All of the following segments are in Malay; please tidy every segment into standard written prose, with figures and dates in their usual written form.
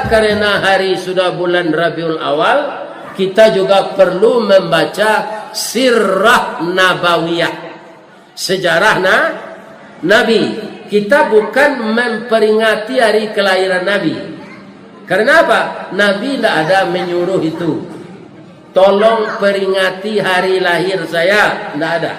saja karena hari sudah bulan Rabiul Awal, kita juga perlu membaca sirah nabawiyah, sejarah Nabi. Kita bukan memperingati hari kelahiran Nabi. Karena apa? Nabi tidak ada menyuruh itu. Tolong peringati hari lahir saya, tidak ada.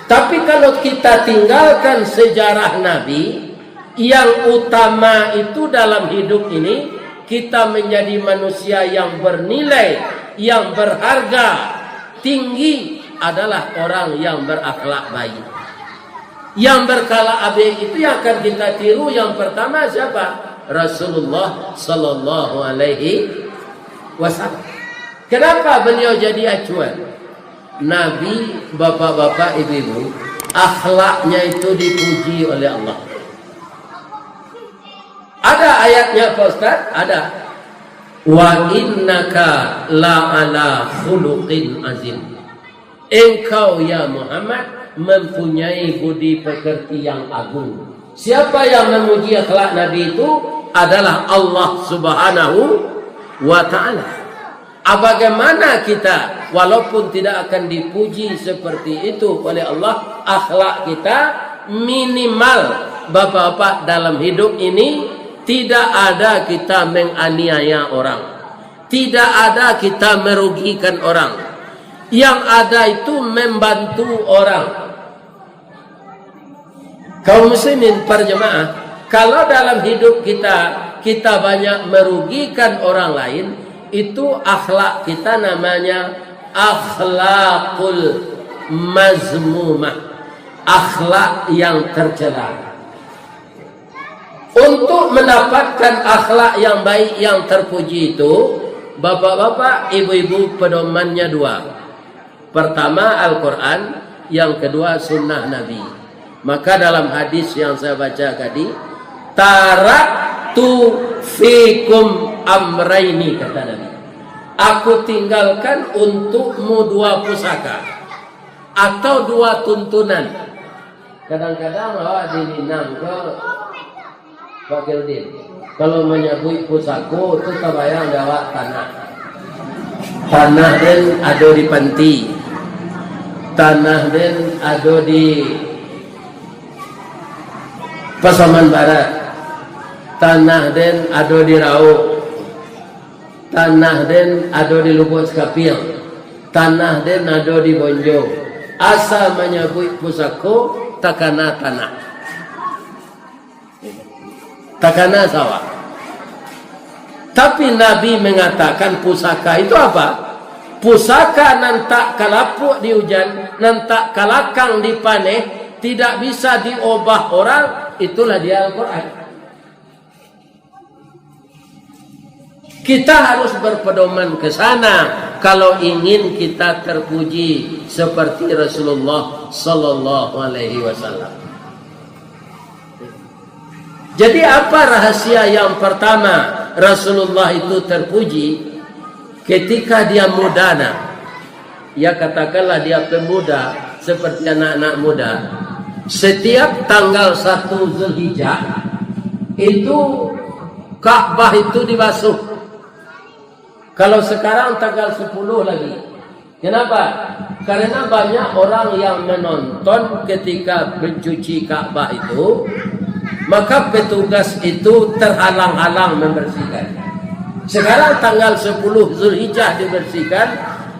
Tapi kalau kita tinggalkan sejarah Nabi, yang utama itu dalam hidup ini, kita menjadi manusia yang bernilai, yang berharga tinggi adalah orang yang berakhlak baik. Yang berkala baik itu yang akan kita tiru. Yang pertama siapa? Rasulullah sallallahu alaihi wasallam. Kenapa beliau jadi acuan? Nabi, bapak-bapak, ibu-ibu, akhlaknya itu dipuji oleh Allah. Ada ayatnya Pak Ustaz? Ada. Wa innaka la'ala khuluqin azim. Engkau ya Muhammad mempunyai budi pekerti yang agung. Siapa yang memuji akhlak Nabi itu adalah Allah Subhanahu wa ta'ala. Bagaimana kita walaupun tidak akan dipuji seperti itu oleh Allah, akhlak kita minimal bapak-bapak dalam hidup ini tidak ada kita menganiaya orang, tidak ada kita merugikan orang, yang ada itu membantu orang. Kaum muslimin perjemaah, kalau dalam hidup kita banyak merugikan orang lain, itu akhlak kita namanya akhlakul mazmumah, akhlak yang tercela. Untuk mendapatkan akhlak yang baik yang terpuji itu, bapak-bapak, ibu-ibu, pedomannya dua. Pertama Al-Quran, yang kedua sunnah Nabi. Maka dalam hadis yang saya baca tadi, taraktu fikum amraini, kata Nabi, aku tinggalkan untukmu dua pusaka atau dua tuntunan. Kadang-kadang awak diminang ke Pak Gildin, kalau menyebut pusako itu kebayang awak tanah dan ada di panti, tanah dan ada di Pasaman Barat, tanah dan ada di Rauk, tanah dan ada di Lubuk Sekapil, tanah dan ada di Bonjo. Asal menyebut pusako takana tanah, takana sawah. Tapi Nabi mengatakan pusaka itu apa? Pusaka nantak kalapuk di hujan, nantak kalakang dipaneh, tidak bisa diubah orang. Itulah dia Al-Quran. Kita harus berpedoman ke sana kalau ingin kita terpuji seperti Rasulullah sallallahu alaihi wasallam. Jadi apa rahasia yang pertama Rasulullah itu terpuji? Ketika dia mudana, ya katakanlah dia pemuda seperti anak-anak muda, setiap tanggal 1 Zulhijjah itu Ka'bah itu dibasuh. Kalau sekarang tanggal 10 lagi. Kenapa? Karena banyak orang yang menonton ketika mencuci Ka'bah itu, maka petugas itu terhalang-halang membersihkan. Sekarang tanggal 10 Zulhijjah dibersihkan,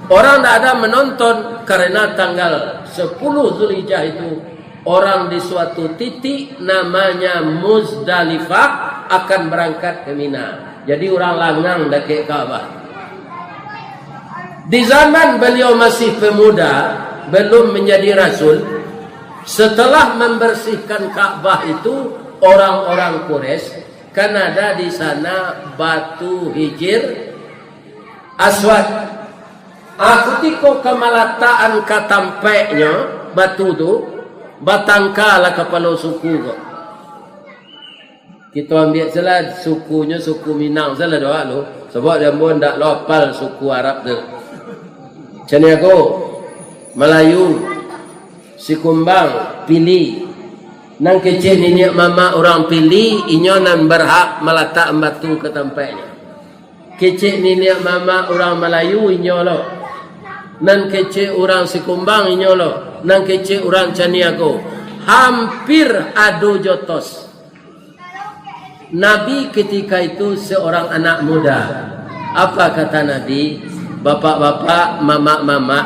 orang tidak ada menonton karena tanggal 10 Zulhijjah itu orang di suatu titik namanya Muzdalifah akan berangkat ke Mina. Jadi orang langang dekat Ka'bah. Di zaman beliau masih pemuda, belum menjadi rasul, setelah membersihkan Ka'bah itu, orang-orang Quraisy kan ada di sana batu hijir aswad. Ketika kemalataan katampeknya batu itu, batangkala kepala suku kok. Kita ambil salah sukunya suku Minang salah doa lo, sebab dia pun tak lopal suku Arab tu. Macam aku Melayu, Sikumbang, Pili, Nang kecil nenek mama orang pilih, inyo nan berhak meletak batu ke tempatnya. Kecil nenek mama orang Melayu inyo lo. Nan kecil orang Sikumbang inyo lo. Nan kecil orang Caniago. Hampir adu jotos. Nabi ketika itu seorang anak muda. Apa kata Nabi? Bapak-bapak, mama-mama,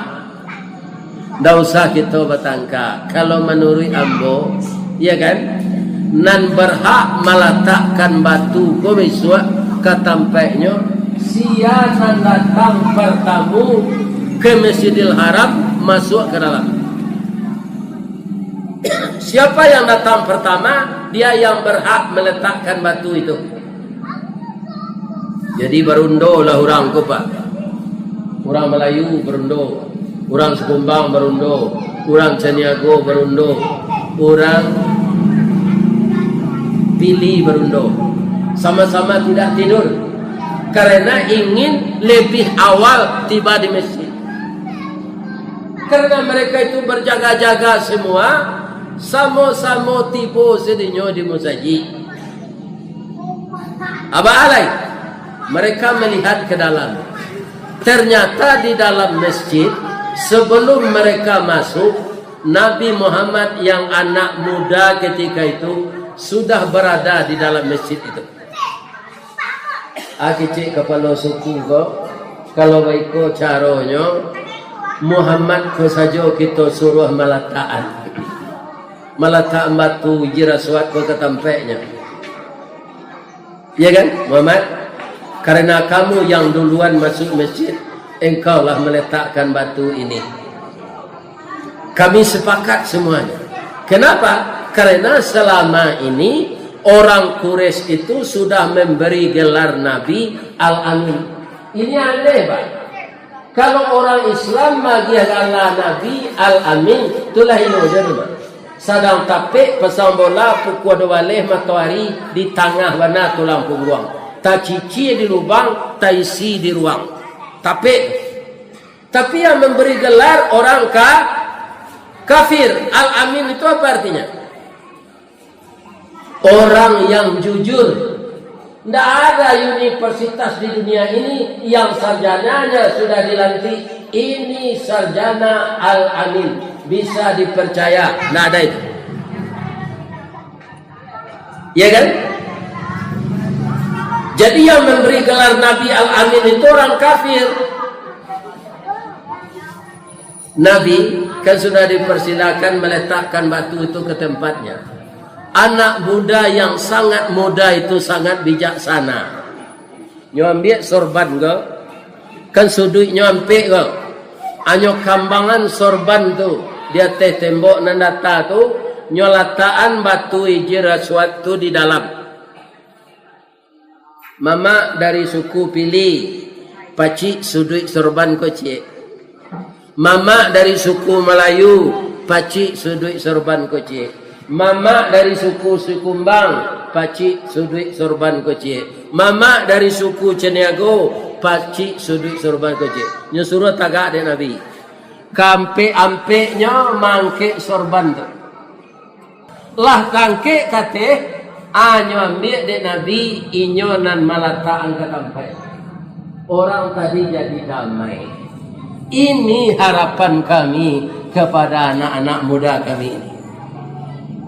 ndak usah kita bertangka. Kalau menurut ambo, ya kan, nan berhak meletakkan batu ke besok ke tempatnya. Sia nan datang bertamu ke Masjidil Haram masuk ke dalam. Siapa yang datang pertama, dia yang berhak meletakkan batu itu. Jadi berundo lah orang ko pak. Orang Melayu berundo, orang Sekumbang berundo, orang Caniago berundo, orang pilih berundo. Sama-sama tidak tidur karena ingin lebih awal tiba di masjid. Karena mereka itu berjaga-jaga semua, sama-sama tiba sedinyo di musajid. Aba alai, mereka melihat ke dalam. Ternyata di dalam masjid sebelum mereka masuk, Nabi Muhammad yang anak muda ketika itu sudah berada di dalam masjid itu. Akicik kepala suku ko, kalau baiko caronyo Muhammad ko saja kita suruh meletakkan batu jiraswat ko ke tempatnya. Ya kan Muhammad? Karena kamu yang duluan masuk masjid, engkaulah meletakkan batu ini. Kami sepakat semuanya. Kenapa? Karena selama ini orang Quraisy itu sudah memberi gelar Nabi Al-Amin. Ini aneh Pak. Kalau orang Islam bagi gelar Nabi Al-Amin, itulah ini jadi Pak. Sadang tapik pasang bola pukul 2 matahari di tengah mana tulang punggung. Tak cici di lubang, tak isi di ruang. Tapi yang memberi gelar orang kafir. Al-Amin itu apa artinya? Orang yang jujur. Tidak ada universitas di dunia ini yang sarjananya sudah dilantik. Ini sarjana Al-Amin, bisa dipercaya. Tidak ada itu. Ya kan? Jadi yang memberi gelar Nabi Al-Amin itu orang kafir. Nabi kan sudah dipersilakan meletakkan batu itu ke tempatnya. Anak muda yang sangat muda itu sangat bijaksana. Nyambil sorban ke, kan sudut nyampe ke, anyo kambangan sorban tu, dia teh tembok nandata tu, nyolataan batu ijir raswat tu di dalam. Mama dari suku pilih, pacik sudut sorban ko cik. Mama dari suku Melayu, pacik sudut sorban ko cik. Mama dari suku Sikumbang, pacik sudut sorban ko cik. Mama dari suku Caniago, pacik sudut sorban ko cik. Nya suruh tagak de Nabi. Kampe-ampeknya mangke sorban tu. Lah tangke kate anyo ambil dek Nabi inyo nan malataan ke tempat. Orang tadi jadi damai. Ini harapan kami kepada anak-anak muda kami ini.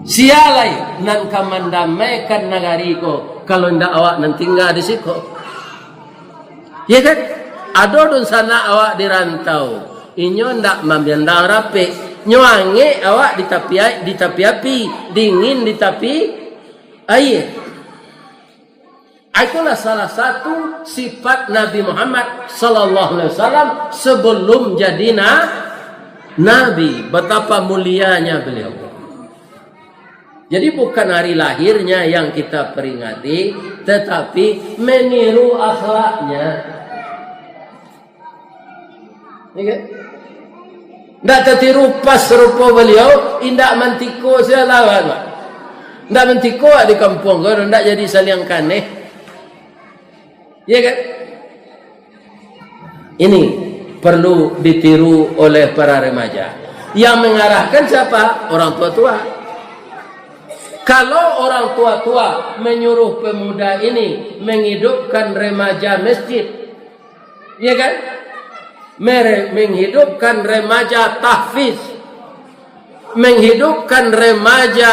Sialai nan kamandamaikan negari ko kalau ndak awak nan tinggal di situ. Ya kan? Ada dun sana awak di rantau. Inyo ndak mambiandang rapi. Nyuange awak di tapi api, dingin di tapi air. Itulah salah satu sifat Nabi Muhammad sallallahu alaihi wasallam sebelum jadi nabi. Betapa mulianya beliau. Jadi bukan hari lahirnya yang kita peringati, tetapi meniru akhlaknya. Tidak tertiru pas rupa beliau, indak mantiko saya lawan. Tidak mentiko di kampung, kalau tidak jadi saliang kaneh. Ya kan? Ini perlu ditiru oleh para remaja. Yang mengarahkan siapa? Orang tua-tua. Kalau orang tua-tua menyuruh pemuda ini menghidupkan remaja masjid, ya kan? Menghidupkan remaja tahfiz, menghidupkan remaja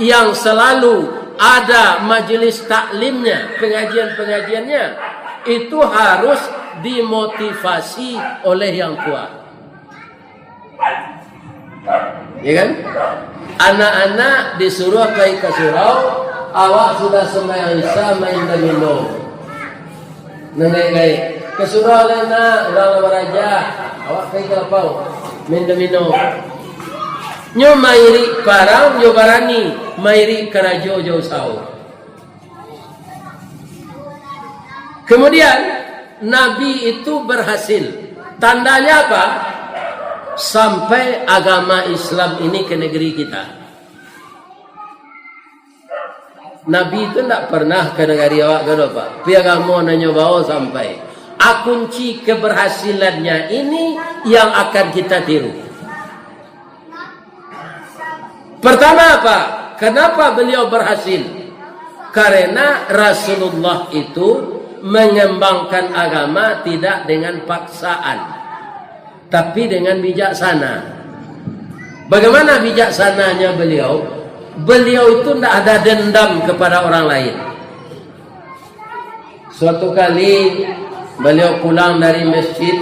yang selalu ada majelis taklimnya, pengajian-pengajiannya, itu harus dimotivasi oleh yang tua. Ya kan? Anak-anak disuruh pergi ke surau, awak sudah sembahyang isya main domino. Nenek ke surau lena, orang raja, awak pergi ke lapau main domino. Nyo mairi parang, nyo barani, mairi kerajo jauh sahur. Kemudian Nabi itu berhasil. Tandanya apa? Sampai agama Islam ini ke negeri kita. Nabi itu tidak pernah ke negeri awak kan Pak. Piagamo nanya bawa sampai. Kunci keberhasilannya ini yang akan kita tiru. Pertama apa? Kenapa beliau berhasil? Karena Rasulullah itu mengembangkan agama tidak dengan paksaan, tapi dengan bijaksana. Bagaimana bijaksananya beliau? Beliau itu tidak ada dendam kepada orang lain. Suatu kali beliau pulang dari masjid,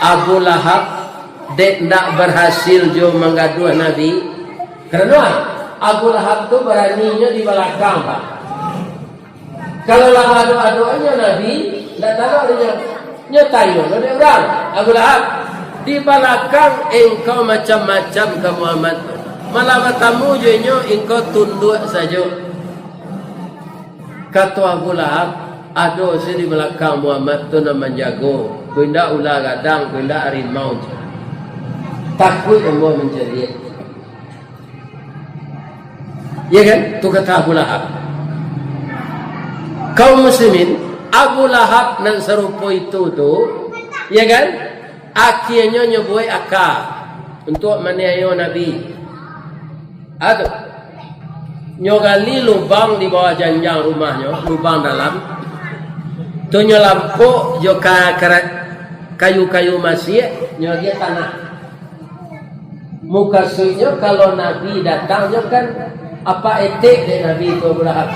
Abu Lahab tidak berhasil jo menggaduh Nabi. Karena Abu Lahab itu beraninya di belakang, Pak. Kalau lah adu-aduannya Nabi, tidak tahu dia nyatayo, ada orang Abu Lahab di belakang engkau macam-macam ke Muhammad. Malah bertamu jenyo engkau tunduk saja. Kata Abu Lahab, aduh saya di belakang Muhammad tu nak menjago. Benda ular gadang, benda harimau. Takut Allah mencari. Ya kan? Tu kata Abu Lahab. Kaum muslimin, Abu Lahab nan serupa itu tu, ya kan? Akhirnya nyebui akal untuk maniayo Nabi. Aduh, nyogali lubang di bawah janjang rumahnya, lubang dalam. Tu nyolampu joka kayu-kayu masih, nyogi tanah. Muka sunya kalau Nabi datangnya kan apa etik dari Nabi itu Abu Lahab.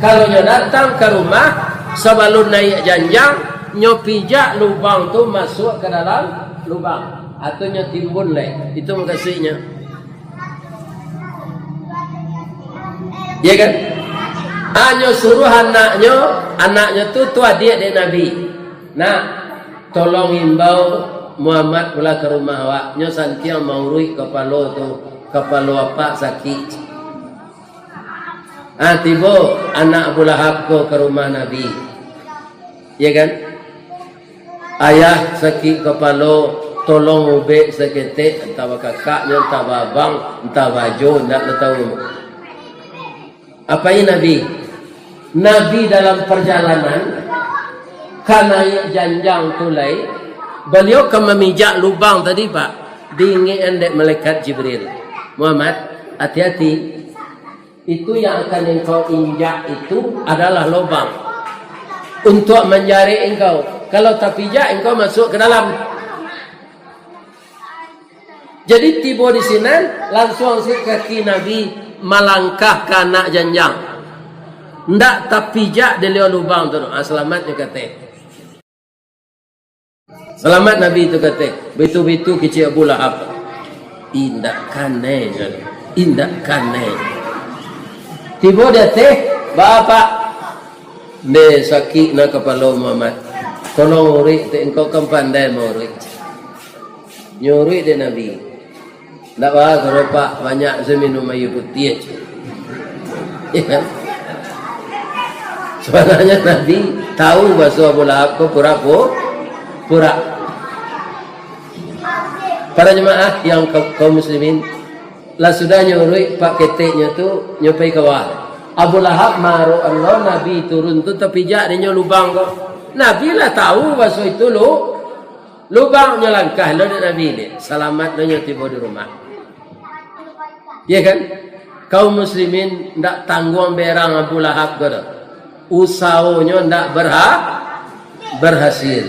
Kalau nyo datang ke rumah sebelum naik janjang, nyo pijak lubang tu masuk ke dalam lubang atau nyo timbun leh. Itu makasihnya. Ya kan? Nyo suruh anaknya tu adik dari Nabi. Nah, tolong imbau Muhammad pula ke rumah awak. Nyo santiang maurui kepala tu, kepala apa sakit. Tiba anak Abu Lahab ke rumah Nabi. Ya kan? Ayah sakit kepala, tolong ubek seketik, entah kakaknya, entah babang, entah baju, tak tahu. Apa ini Nabi? Nabi dalam perjalanan karena janjang tulai, beliau ke memijak lubang tadi Pak, diingin endek malaikat Jibril. Muhammad, hati-hati. Itu yang akan engkau injak itu adalah lubang untuk menjari engkau. Kalau tak pijak engkau masuk ke dalam. Jadi tiba di sini langsung si kaki Nabi melangkah ke anak janjang. Ndak tak pijak di lubang tu. Selamatnya kata. Selamat Nabi itu kata. Betul-betul kecil Abu Lahab. Indak kanai. Indak kanai. Tiba dia teh, bapak, be sakit na kepala Muhammad. Tolong uri, engkau kan pandai menguri. Nyuri dia Nabi. Tak apa, kalau Pak banyak seminum air putih aja. Ya. Sebenarnya Nabi tahu bahasa Abu Lahab kau pura. Para jemaah yang kaum muslimin, lah sudah nyuri pak keteknya tu nyopai kawal. Abu Lahab maru Allah Nabi turun tu tapi jak dia lubang kau. Nabi lah tahu bahasa itu lubang nyelangkah lo Nabi ni. Selamat lo tiba di rumah. Ya kan? kaum muslimin ndak tanggung berang Abu Lahab ke dah. Usahanya ndak berhasil.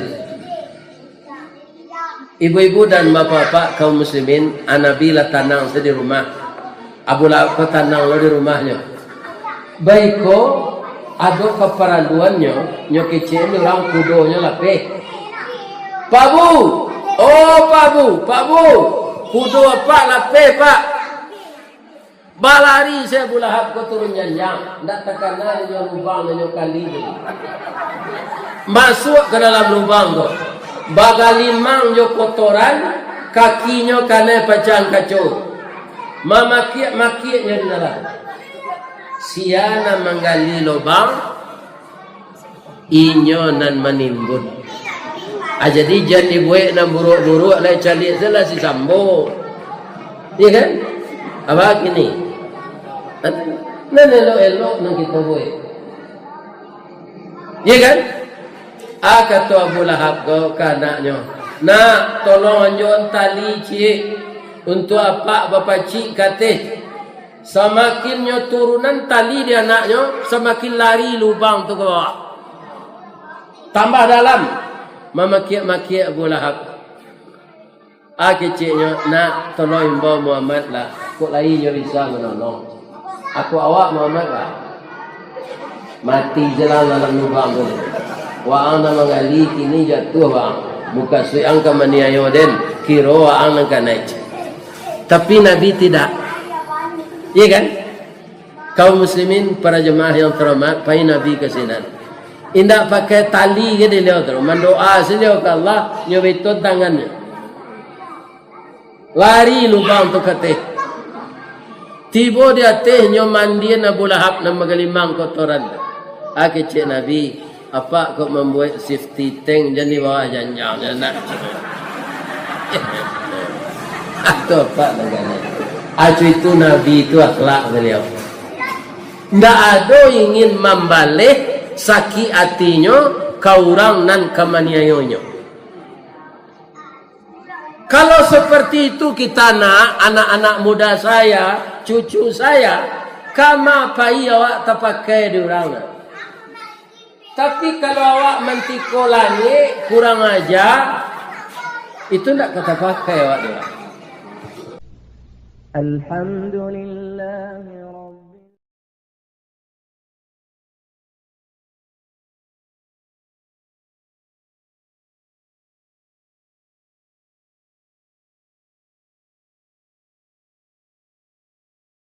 Ibu-ibu dan bapak-bapak kaum muslimin, Nabi lah tanang di rumah. Abu Lahab ko tanang lo di rumahnya. Baik ko ada keperanduannya, nyo kecil ni orang kudonya lapeh. Pak Bu, oh Pak Bu, kudo apa lapeh Pak? Balari saya Abu Lahab ko turun janjang, ndak terkena nyo lubang nyo kali ni. Masuk ke dalam lubang tu. Bagalimang nyo kotoran, kakinya kena pacang kacau. Maki-makinya di dalam. Siana menggali lubang, inyo nan menimbun. Jadi jangan dibuat nan buruk-buruk lah cari salah si sambo. Iya kan? Apa kini? Nan elok-elok nan kita buat. Iya kan? Kata Abu Lahab ke anaknya, nak tolong anjon tali cik untuk apa bapa cik kata. Semakinnya turunan tali dia anaknya, semakin lari lubang tu ke bawah. Tambah dalam. Maki Abu Lahab. Keciknya, nak tolong Imba Muhammad lah. Kok lainnya bisa menolong. Aku awak Muhammad lah. Mati jelang dalam lubang tu. Wa'ang na menggali kini jatuh bang. Muka suyang ke maniayo den. Kiro wa'ang na naik. Tapi Nabi tidak. Iya kan? Kaum muslimin, para jemaah yang terhormat, pai Nabi ke sini. Indak pakai tali ke dia terus. Mendoa seliau ke Allah, nyobetut tangannya. Lari lubang tu ke teh. Tiba dia teh nyomandian Abu Lahab nama gelimang kotoran. Kecik Nabi, apa kau membuat safety tank jadi bawah janjang nak? Itu apa negara? Itu Nabi itu akhlak beliau. Tidak ada ingin membalik sakit hatinya kau orang nan kemaniayonya. Kalau seperti itu kita nak anak-anak muda saya, cucu saya, kama pai awak terpakai di orang. Tapi kalau awak mentikolannya kurang aja, itu tidak kata pakai awak dia. Alhamdulillah.